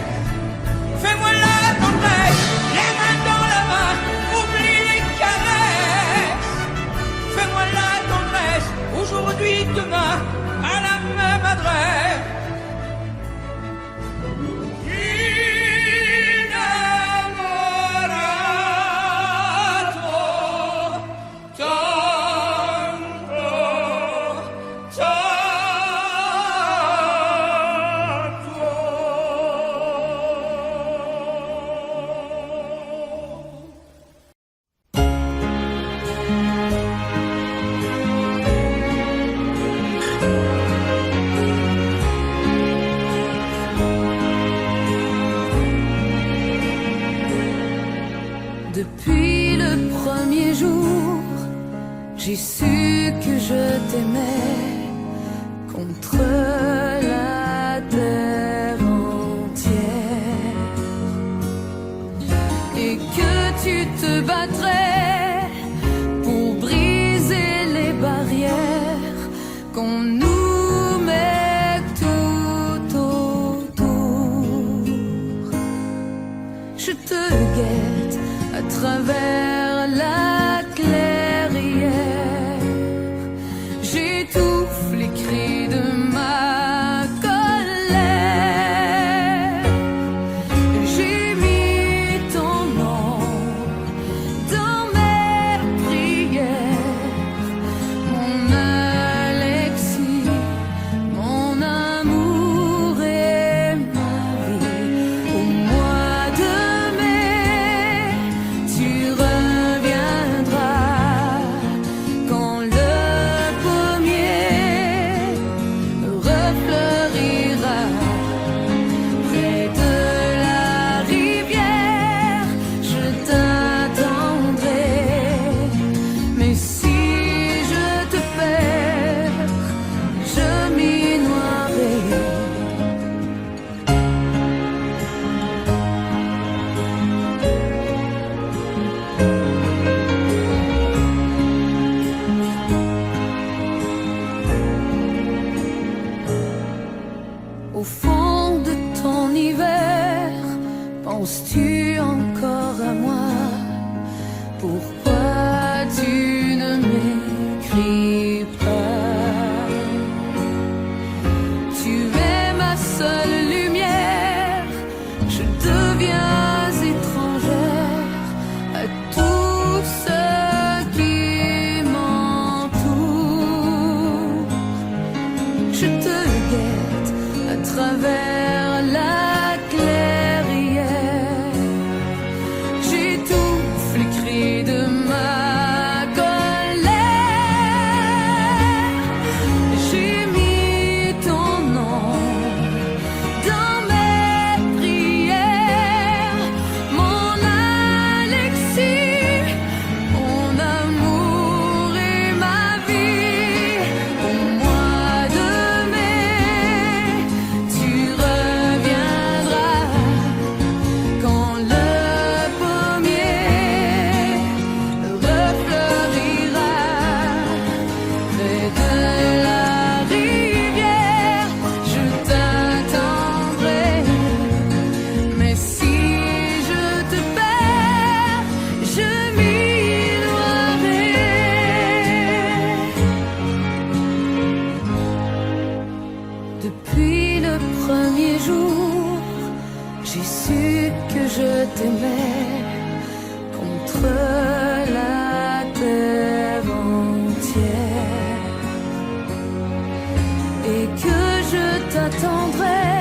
Speaker 3: Fais-moi la tendresse, les mains dans la main, oublie les caresses. Fais-moi la tendresse, aujourd'hui, demain, à la même adresse.
Speaker 5: Depuis le premier jour, j'ai su que je t'aimais contre la terre entière et que tu te battrais pour briser les barrières qu'on nous met tout autour. Je te guette à travers la clairière, j'étouffe les cris de ma colère. travers la clairière. J'étouffe les cris de ma colère. J'ai mis ton nom dans mes prières, mon Alexis, mon amour et ma vie. Au mois de mai, tu reviendras quand le pommier refleurira près de la rivière. Je t'attendrai, mais si je te perds, je m'y noierai. Depuis le premier jour, j'ai su que je t'aimais contre la terre entière, et que je t'attendrai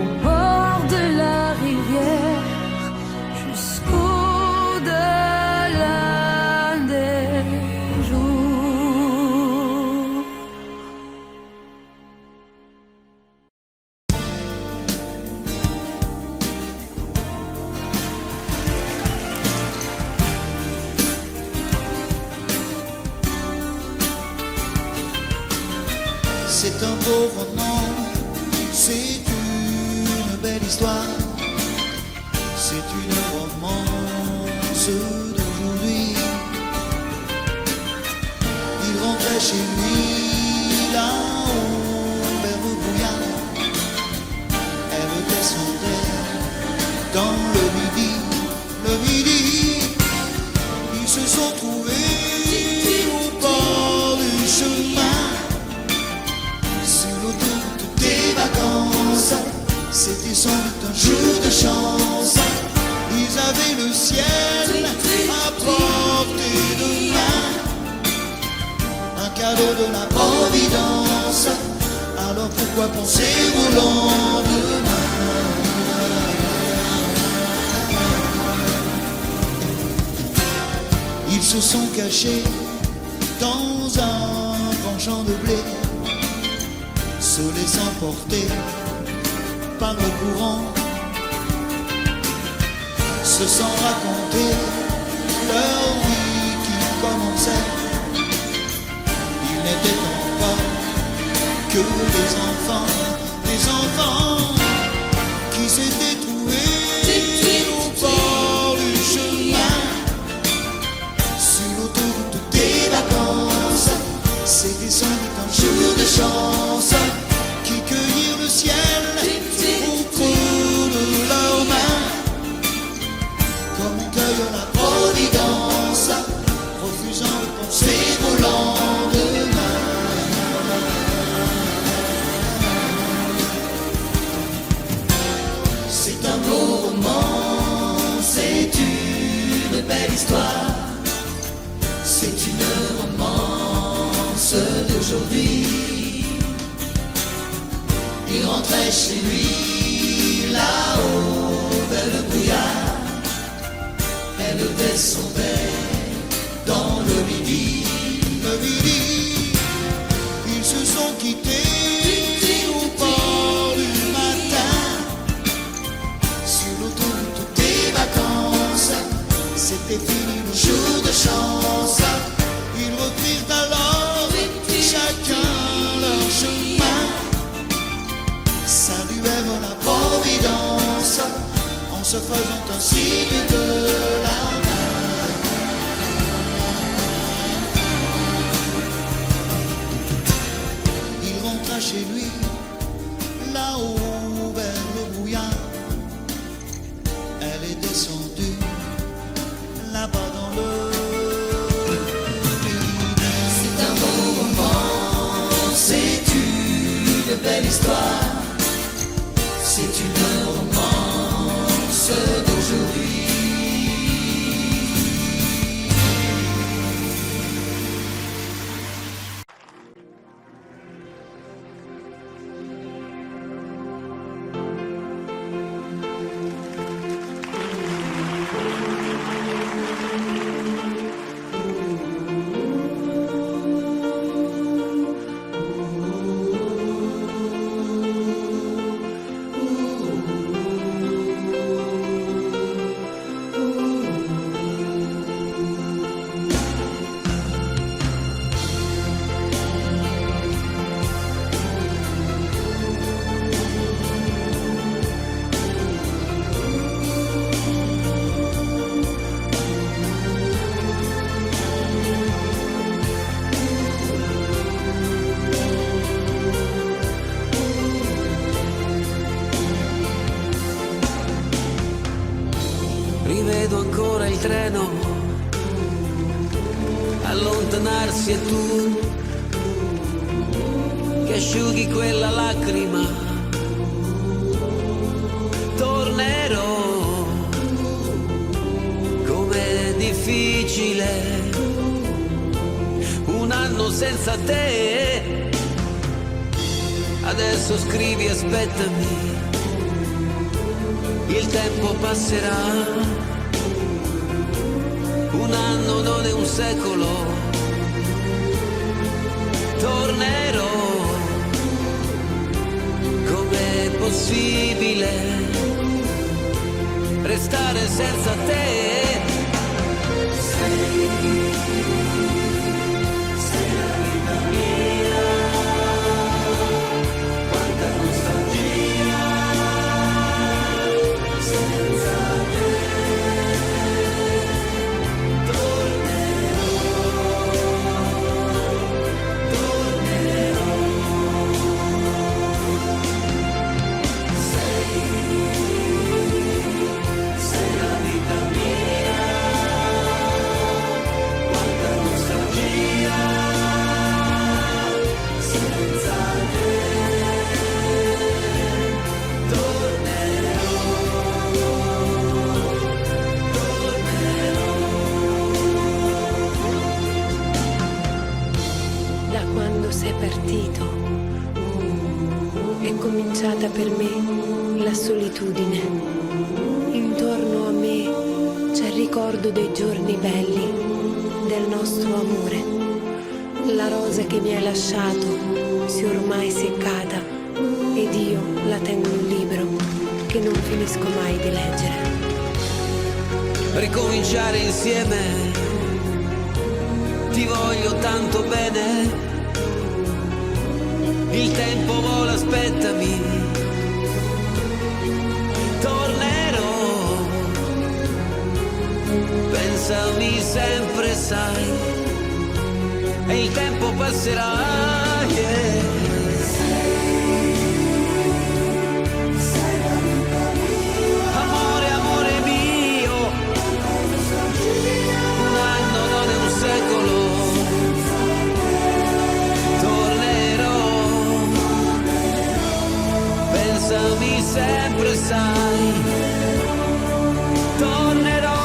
Speaker 5: au bord de la rivière jusqu'au-delà des jours.
Speaker 11: C'est un beau roman, c'est une belle histoire, c'est une romance d'aujourd'hui. Il rentrait chez lui là-haut vers le brouillard. Elle descendait dans le midi. Ils se sont trouvés au bord du chemin. Sur l'autoroute des vacances, c'était sans doute un jour de chance. Ils avaient le ciel à portée de main, un cadeau de la Providence. Alors pourquoi penser au lendemain? Ils se sont cachés dans un grand champ de blé, se laissant porter par le courant, se sont raconté leur vie qui commençait. Ils n'étaient pas que des enfants qui s'étaient trouvés au bord du chemin. Sur l'autoroute des vacances, c'était sans doute un jour de chance, qui cueillirent le ciel au creux de leurs mains, comme on cueille la Providence, refusant de penser au lendemain. C'est un beau roman, c'est une belle histoire, c'est une romance d'aujourd'hui. Il rentrait chez lui là-haut vers le brouillard. Elle descendait dans le midi. Ils se sont quittés au bord du matin. Sur l'autoroute des vacances, c'était fini le jour de chance. Ils reprirent alors chacun leur chemin, saluèrent la Providence en se faisant un signe de la main. Il rentra chez lui là-haut vers le brouillard. Elle est descendue là-bas dans le midi. C'est un beau roman, c'est une belle histoire, c'est une romance d'aujourd'hui.
Speaker 12: il treno, allontanarsi e tu che asciughi quella lacrima. Tornerò, com'è difficile un anno senza te. Adesso scrivi, aspettami, il tempo passerà. Un anno non è un secolo. Tornerò, com'è possibile restare senza te? Sei la vita mia, quanta nostalgia senza te.
Speaker 13: Sei partito, è cominciata per me la solitudine. Intorno a me c'è il ricordo dei giorni belli, del nostro amore. La rosa che mi hai lasciato si è ormai seccata ed io la tengo in un libro che non finisco mai di leggere.
Speaker 12: Ricominciare insieme, ti voglio tanto bene. Il tempo vola, aspettami, tornerò, pensami sempre, sai, e il tempo passerà, yeah. Sei la vita mia, amore, amore mio, un anno non è un secolo. Pensami sempre, sai, tornerò.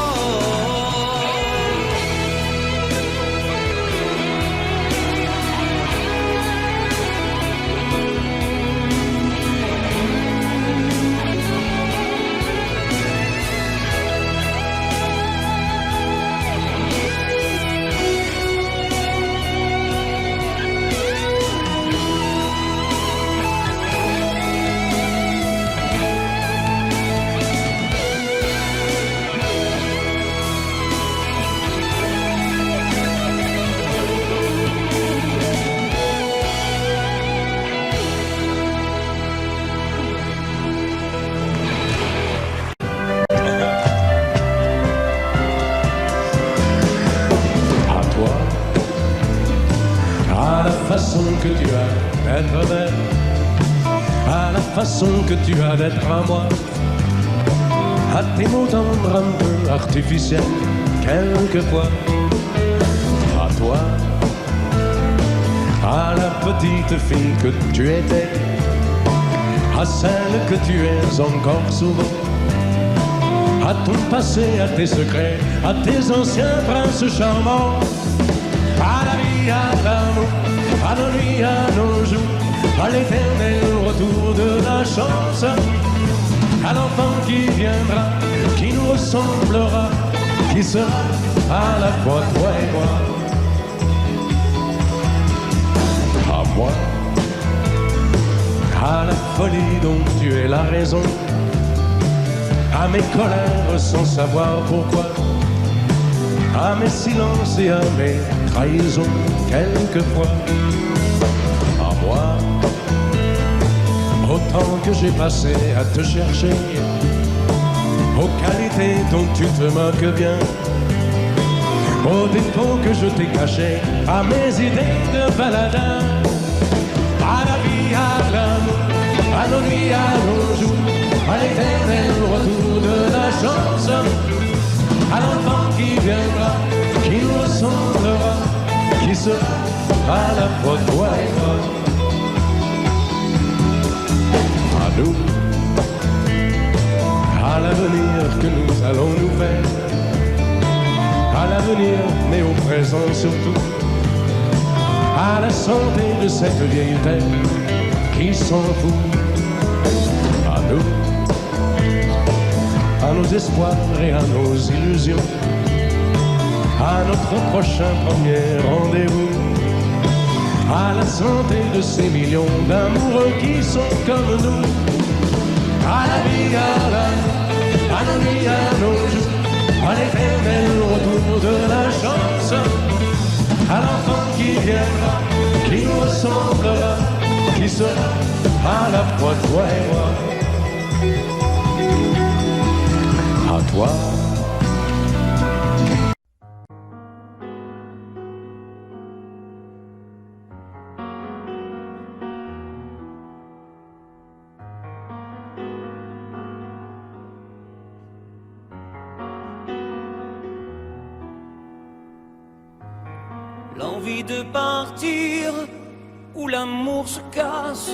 Speaker 14: Que tu as d'être belle, à la façon que tu as d'être à moi, à tes mots tendres un peu artificiels, quelquefois, à toi, à la petite fille que tu étais, à celle que tu es encore souvent, à ton passé, à tes secrets, à tes anciens princes charmants, à la vie, à l'amour, à nos nuits, à nos jours, à l'éternel retour de la chance, à l'enfant qui viendra, qui nous ressemblera, qui sera à la fois toi et moi. À moi, à la folie dont tu es la raison, à mes colères sans savoir pourquoi, à mes silences et à mes trahisons quelquefois. À moi, autant que j'ai passé à te chercher, aux qualités dont tu te moques bien, aux défauts que je t'ai cachés, à mes idées de baladin, à la vie, à l'amour, à nos nuits, à nos jours, à l'éternel retour de la chance, à l'enfant qui viendra, qui nous ressemblera, qui sera à la fois toi et moi. À nous, à l'avenir que nous allons nous faire, à l'avenir, mais au présent surtout, à la santé de cette vieille terre qui s'en fout. À nous, à nos espoirs et à nos illusions, à notre prochain premier rendez-vous, à la santé de ces millions d'amoureux qui sont comme nous. À la vie, à nos nuits, à nos jours, à l'éternel retour de la chance, à l'enfant qui viendra, qui nous ressemblera, qui sera à la fois toi et moi. À toi.
Speaker 3: L'envie de partir où l'amour se casse.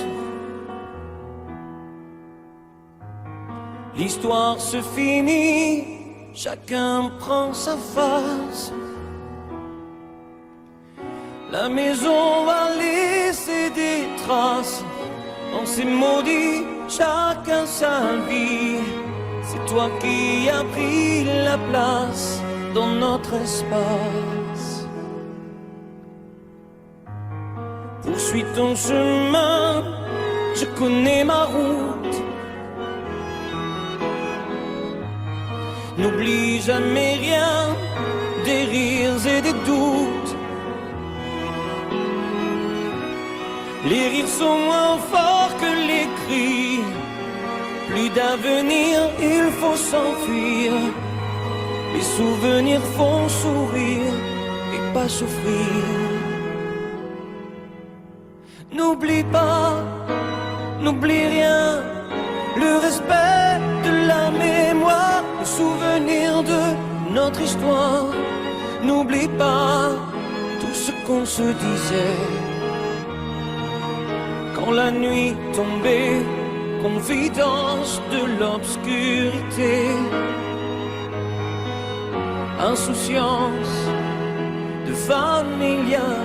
Speaker 3: L'histoire se finit, chacun prend sa face. La maison va laisser des traces. On s'est maudit, chacun sa vie. C'est toi qui as pris la place dans notre espace. Poursuis ton chemin, je connais ma route. N'oublie jamais rien, des rires et des doutes. Les rires sont moins forts que les cris. Plus d'avenir, il faut s'enfuir. Les souvenirs font sourire et pas souffrir. N'oublie pas, n'oublie rien, le respect de la mémoire, le souvenir de notre histoire. N'oublie pas tout ce qu'on se disait. Quand la nuit tombait, confidence de l'obscurité, insouciance de familiarité.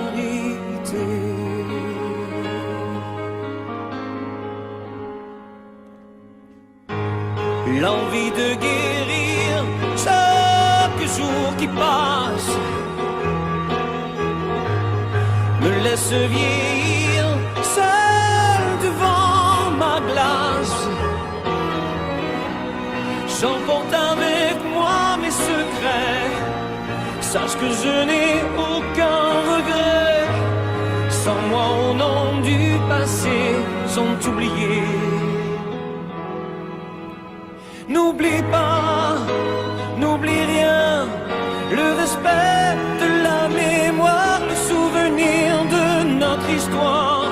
Speaker 3: L'envie de guérir chaque jour qui passe me laisse vieillir seul devant ma glace. J'emporte avec moi mes secrets. Sache que je n'ai aucun regret. Sans moi au nom du passé sont oubliés. N'oublie pas, n'oublie rien, le respect de la mémoire, le souvenir de notre histoire.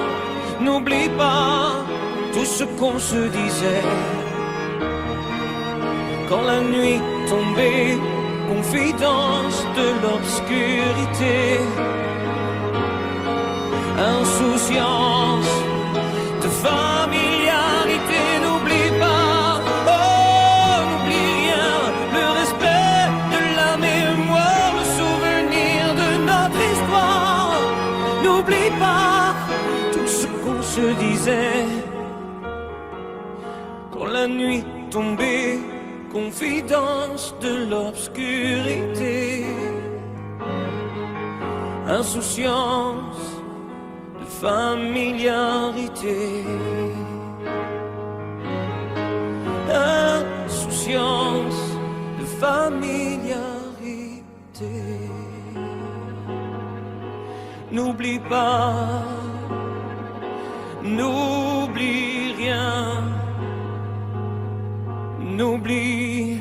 Speaker 3: N'oublie pas tout ce qu'on se disait. Quand la nuit tombait, confidence de l'obscurité, insouciance de familiarité. N'oublie pas. N'oublie pas tout ce qu'on se disait. Quand la nuit tombait, confidence de l'obscurité, insouciance de familiarité, insouciance de familiarité. N'oublie pas, n'oublie rien, n'oublie.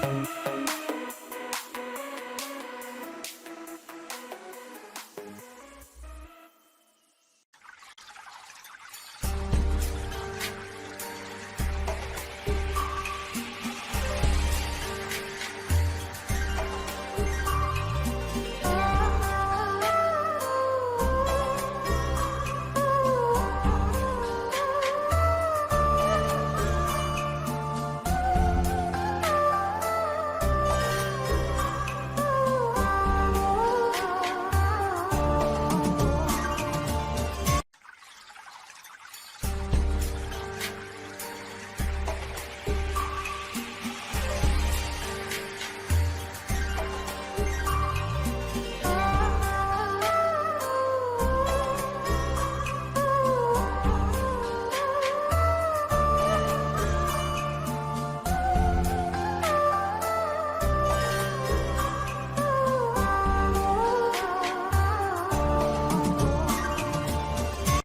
Speaker 15: Thank you.